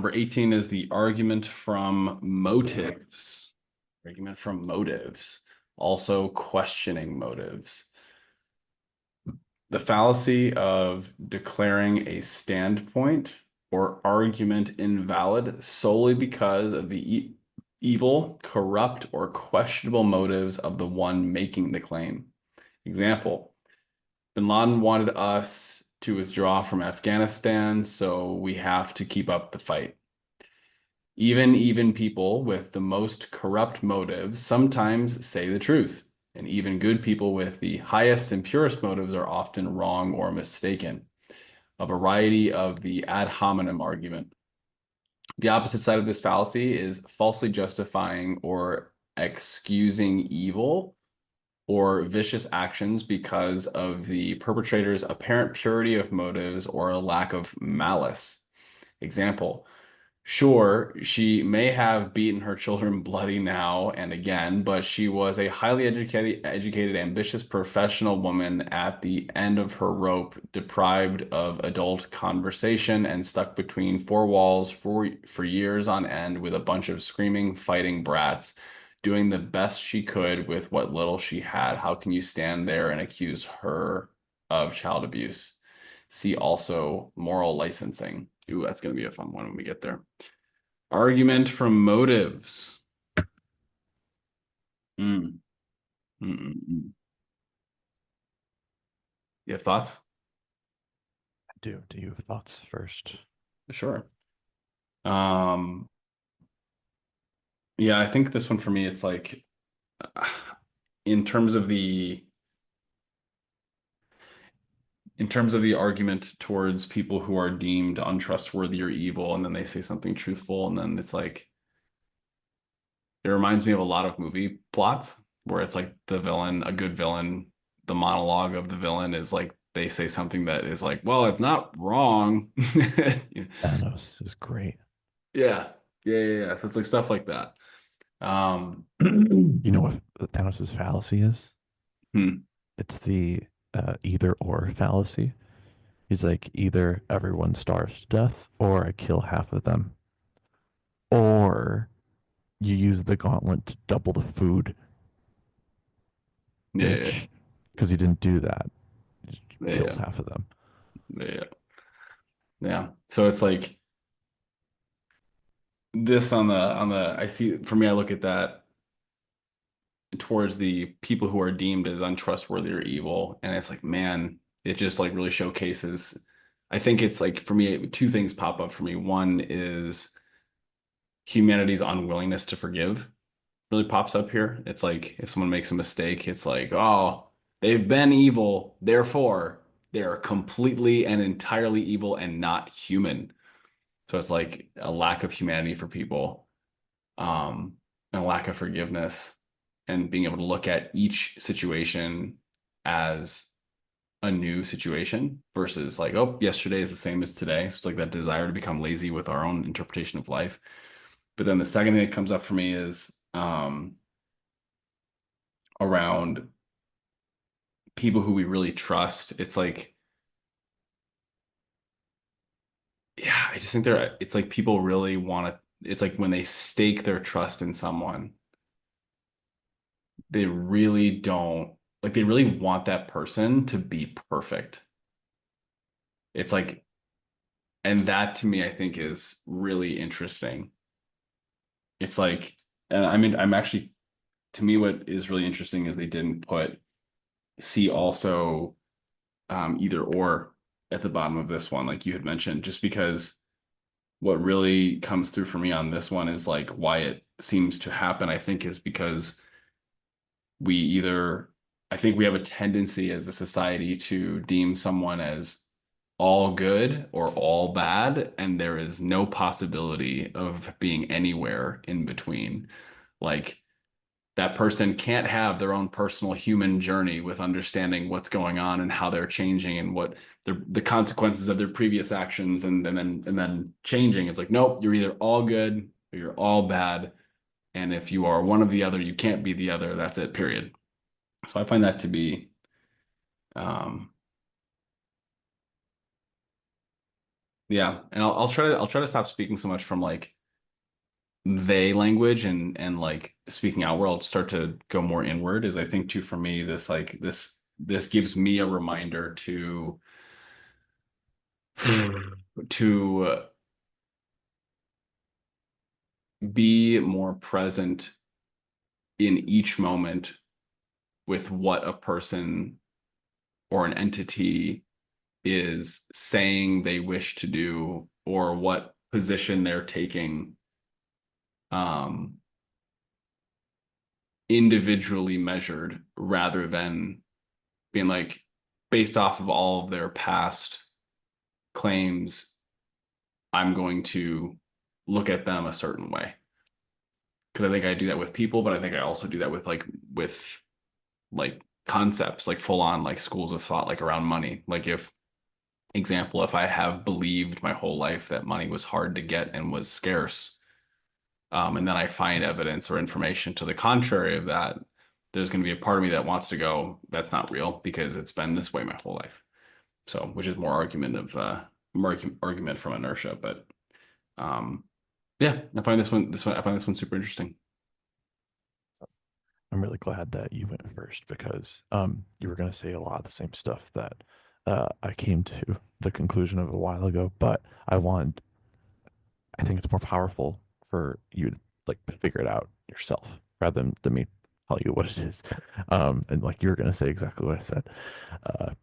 Number 18 is the argument from motives. Argument from motives. Also questioning motives. The fallacy of declaring a standpoint or argument invalid solely because of the evil, corrupt, or questionable motives of the one making the claim. Example, Bin Laden wanted us to withdraw from Afghanistan, so we have to keep up the fight. Even people with the most corrupt motives sometimes say the truth, and even good people with the highest and purest motives are often wrong or mistaken. A variety of the ad hominem argument. The opposite side of this fallacy is falsely justifying or excusing evil or vicious actions because of the perpetrator's apparent purity of motives or a lack of malice. Example, sure, she may have beaten her children bloody now and again, but she was a highly educated, ambitious professional woman at the end of her rope, deprived of adult conversation and stuck between four walls for years on end with a bunch of screaming, fighting brats, doing the best she could with what little she had. How can you stand there and accuse her of child abuse? See also moral licensing. Ooh, that's going to be a fun one when we get there. Argument from motives. Mm. Mm-mm-mm. You have thoughts? Do you have thoughts first? Sure. Um, yeah, I think this one for me, it's like uh, in terms of the argument towards people who are deemed untrustworthy or evil, and then they say something truthful, and then it's like it reminds me of a lot of movie plots where it's like the villain, a good villain, the monologue of the villain is like they say something that is like, well, it's not wrong. Thanos is great. Yeah. Yeah. So it's like stuff like that. You know what Thanos's fallacy is? Hmm. It's the either or fallacy. He's like, either everyone starves to death or I kill half of them. Or you use the gauntlet to double the food, Yeah. which, because he didn't do that, he just kills Yeah. half of them. Yeah. Yeah. So it's like this I see for me, I look at that towards the people who are deemed as untrustworthy or evil. And it's like, man, it just like really showcases. I think it's like for me, two things pop up for me. One is humanity's unwillingness to forgive really pops up here. It's like if someone makes a mistake, it's like, oh, they've been evil, therefore they are completely and entirely evil and not human. So it's like a lack of humanity for people, and a lack of forgiveness, and being able to look at each situation as a new situation versus like, oh, yesterday is the same as today. So it's like that desire to become lazy with our own interpretation of life. But then the second thing that comes up for me is around people who we really trust. It's like, yeah, I just think it's like people really want to, it's like when they stake their trust in someone, they really don't, like, they really want that person to be perfect. It's like, and that to me, I think is really interesting. It's like, and I mean, I'm actually, to me, what is really interesting is they didn't put see also either or at the bottom of this one, like you had mentioned, just because what really comes through for me on this one is like why it seems to happen, I think, is because we either, I think we have a tendency as a society to deem someone as all good or all bad, and there is no possibility of being anywhere in between. Like that person can't have their own personal human journey with understanding what's going on and how they're changing and what the consequences of their previous actions and then changing. It's like, nope, you're either all good or you're all bad. And if you are one of the other, you can't be the other. That's it, period. So I find that to be um Yeah, and I'll try to stop speaking so much from like they language and like speaking outward. I'll start to go more inward. Is I think too for me this like this gives me a reminder to be more present in each moment with what a person or an entity is saying they wish to do or what position they're taking um individually measured rather than being like based off of all of their past claims, I'm going to look at them a certain way. Because I think I do that with people, but I think I also do that with like concepts, like full on like schools of thought, like around money. Like if I have believed my whole life that money was hard to get and was scarce, and then I find evidence or information to the contrary of that, there's going to be a part of me that wants to go, that's not real because it's been this way my whole life. So, which is more argument from inertia, but um, yeah, I find this one super interesting. I'm really glad that you went first because you were going to say a lot of the same stuff that I came to the conclusion of a while ago, but I think it's more powerful for you to like figure it out yourself rather than me tell you what it is. And like you're going to say exactly what I said.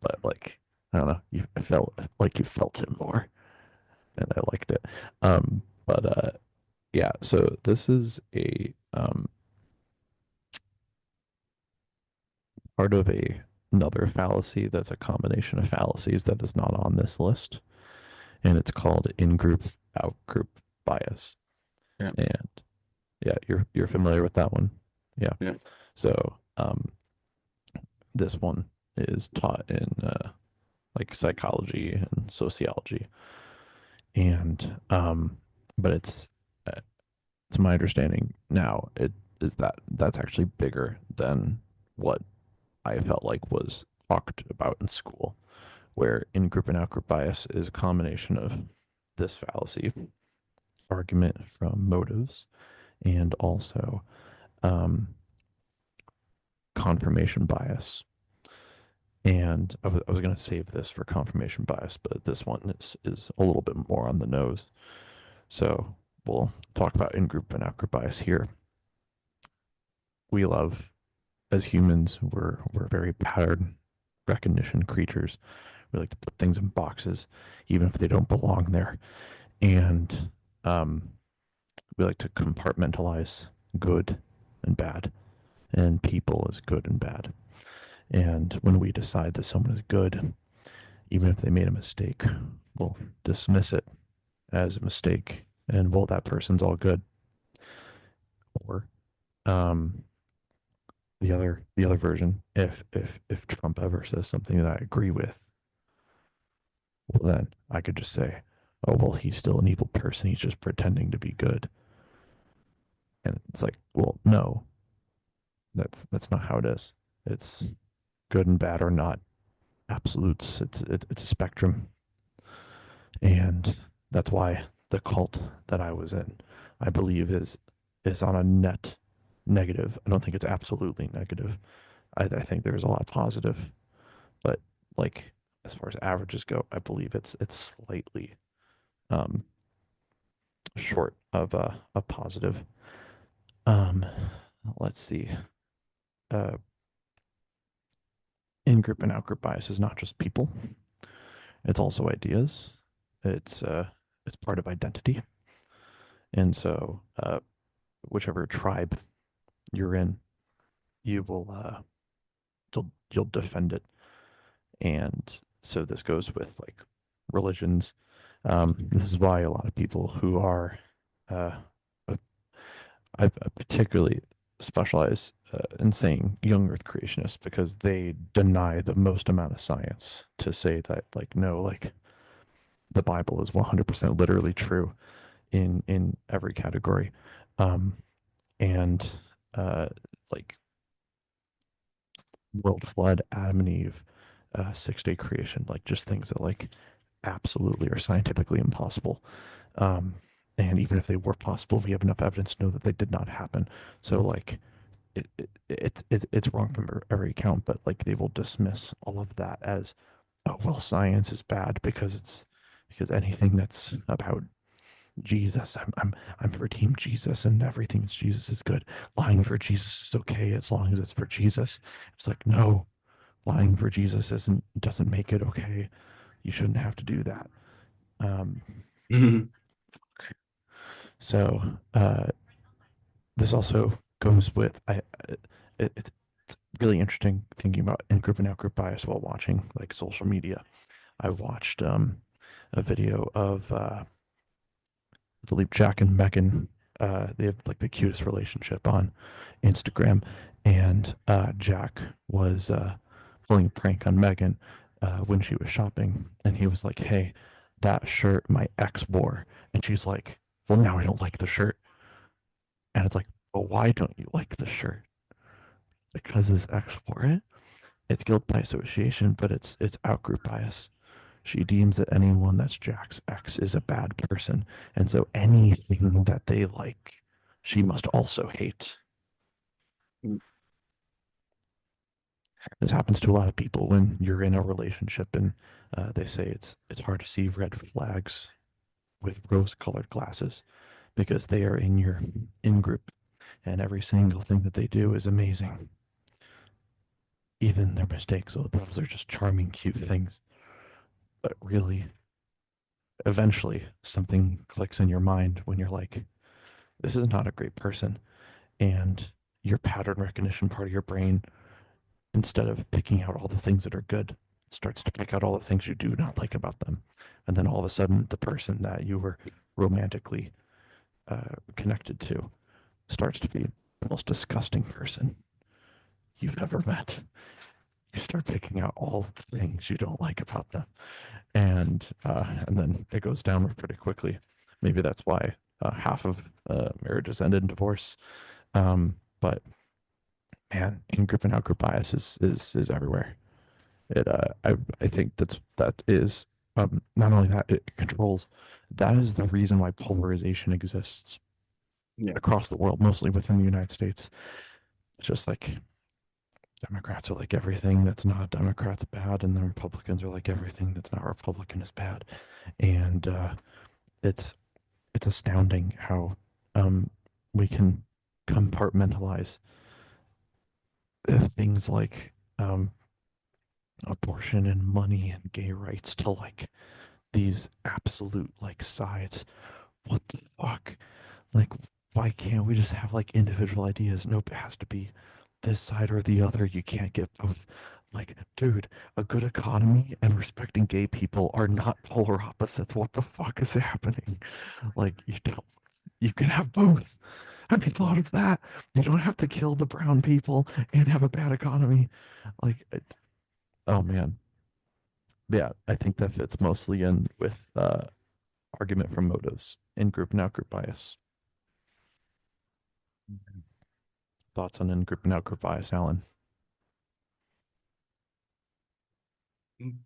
But like, I don't know, I felt like you felt it more and I liked it. But yeah, so this is a part of another fallacy that's a combination of fallacies that is not on this list, and it's called in-group out-group bias. Yeah, And yeah, you're familiar with that one. Yeah. yeah, So this one is taught in like psychology and sociology, and but it's my understanding now it is that that's actually bigger than what I felt like was talked about in school, where in group and out group bias is a combination of this fallacy, argument from motives, and also um, confirmation bias. And I was going to save this for confirmation bias, but this one is a little bit more on the nose. So we'll talk about in group and out group bias here. We love, as humans, we're very pattern recognition creatures. We like to put things in boxes, even if they don't belong there. And we like to compartmentalize good and bad, and people as good and bad. And when we decide that someone is good, even if they made a mistake, we'll dismiss it as a mistake, and well, that person's all good. Or um, the other version, if Trump ever says something that I agree with, well, then I could just say, oh well, he's still an evil person. He's just pretending to be good. And it's like, well, no, that's not how it is. It's good and bad are not absolutes. It's a spectrum, and that's why the cult that I was in, I believe, is on a net negative. I don't think it's absolutely negative. I think there's a lot of positive, but like as far as averages go, I believe it's slightly um, short of a positive. Um, let's see. Uh, in-group and out-group bias is not just people; it's also ideas. It's it's part of identity, and so whichever tribe you're in, you will you'll defend it. And so this goes with like religions. This is why a lot of people who are uh, I particularly specialize in saying young Earth creationists because they deny the most amount of science to say that like no, like the Bible is 100% literally true in every category, um, and uh, like world flood, Adam and Eve, 6 day creation, like just things that like absolutely are scientifically impossible. Um, and even if they were possible, we have enough evidence to know that they did not happen. So like it's wrong from every account, but like they will dismiss all of that as, oh well, science is bad because it's because anything that's about Jesus, I'm for Team Jesus, and everything Jesus is good. Lying for Jesus is okay as long as it's for Jesus. It's like, no, lying for Jesus doesn't make it okay. You shouldn't have to do that. Um, Mhm. so this also goes with it's really interesting thinking about in group and out group bias while watching like social media. I watched a video of I believe Jack and Megan. They have like the cutest relationship on Instagram, and Jack was pulling a prank on Megan when she was shopping, and he was like, "Hey, that shirt my ex wore," and she's like, "Well, now I don't like the shirt," and it's like, "Well, why don't you like the shirt?" Because his ex wore it. It's guilt by association, but it's outgroup bias. She deems that anyone that's Jack's ex is a bad person, and so anything that they like, she must also hate. This happens to a lot of people when you're in a relationship, and they say it's hard to see red flags with rose-colored glasses because they are in your in group, and every single thing that they do is amazing, even their mistakes. So those are just charming, cute things, but really, eventually, something clicks in your mind when you're like, this is not a great person. And your pattern recognition part of your brain, instead of picking out all the things that are good, starts to pick out all the things you do not like about them. And then all of a sudden, the person that you were romantically connected to starts to be the most disgusting person you've ever met. You start picking out all the things you don't like about them, and then it goes downward pretty quickly. Maybe that's why half of marriages end in divorce. But man, in group and out group bias is everywhere. I think that is not only that it controls. That is the reason why polarization exists Yeah. across the world, mostly within the United States. It's just like Democrats are like everything that's not Democrats bad, and the Republicans are like everything that's not Republican is bad, and it's it's astounding how um, we can compartmentalize things like abortion and money and gay rights to like these absolute like sides. What the fuck? Like, why can't we just have like individual ideas? Nope, it has to be this side or the other. You can't get both. Like, dude, a good economy and respecting gay people are not polar opposites. What the fuck is happening? Like, you can have both. Have you thought of that? You don't have to kill the brown people and have a bad economy. Like, oh man. Yeah, I think that fits mostly in with argument from motives in group and out group bias. Thoughts on in group and out group bias, Alan?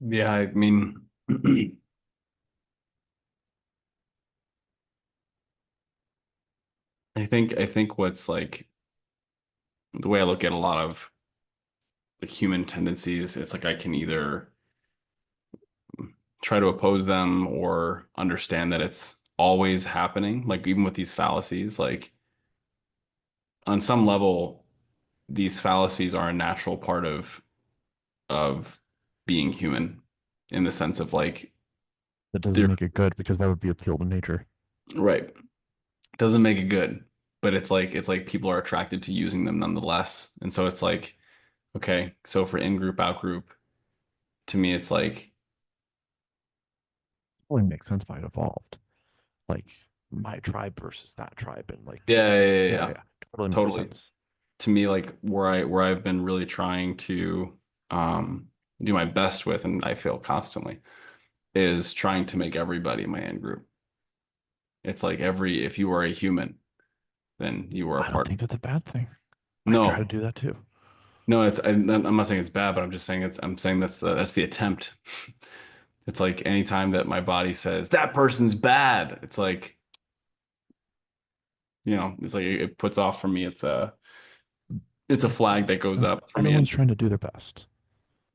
Yeah, I mean, I think what's like the way I look at a lot of like human tendencies, it's like I can either try to oppose them or understand that it's always happening. Like even with these fallacies, like on some level, these fallacies are a natural part of being human in the sense of like That doesn't they're make it good because that would be appeal to nature. right. Doesn't make it good, but it's like people are attracted to using them nonetheless. And so it's like, okay, so for in-group, out-group, to me it's like, Only makes sense why it evolved. Like my tribe versus that tribe, and like, yeah, yeah, yeah, yeah, yeah, yeah, totally makes totally. sense. To me, like where I've been really trying to do my best with, and I fail constantly, is trying to make everybody my in-group. It's like if you are a human, then you are a I don't part. think that's a bad thing. I try to No, do that too. no, I'm not saying it's bad, but I'm just saying I'm saying that's the attempt. It's like anytime that my body says that person's bad, it's like, it's like it puts off for me. It's a flag that goes up for me. Everyone's trying to do their best,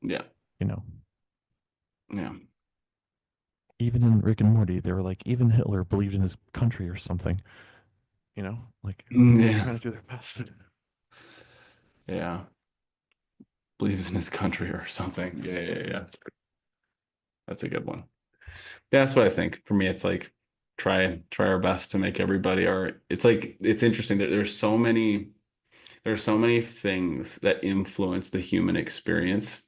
Yeah, you know. yeah, Even in Rick and Morty, they were like, even Hitler believed in his country or something, like they're yeah, trying to do their best. yeah. Believes in his country or something. Yeah, yeah, yeah. That's a good one. Yeah, that's what I think. For me, it's like try our best to make everybody our. It's like it's interesting that there's so many things that influence the human experience.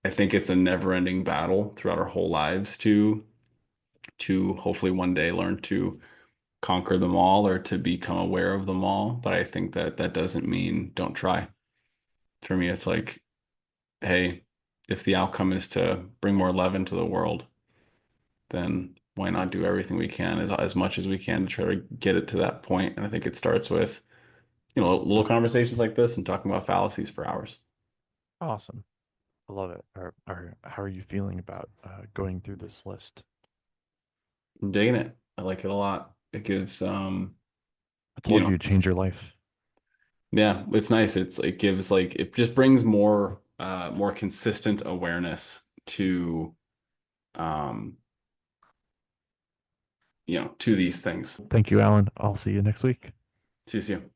I think it's a never-ending battle throughout our whole lives to hopefully one day learn to conquer them all or to become aware of them all. But I think that that doesn't mean don't try. For me, it's like, hey, if the outcome is to bring more love into the world, then why not do everything we can as much as we can to try to get it to that point? And I think it starts with, little conversations like this and talking about fallacies for hours. Awesome. I love it. How are you feeling about going through this list? I'm digging it. I like it a lot. It gives I you told know, you to change your life. yeah, it's nice. It gives like it just brings more consistent awareness to um, to these things. Thank you, Alan. I'll see you next week. See you soon.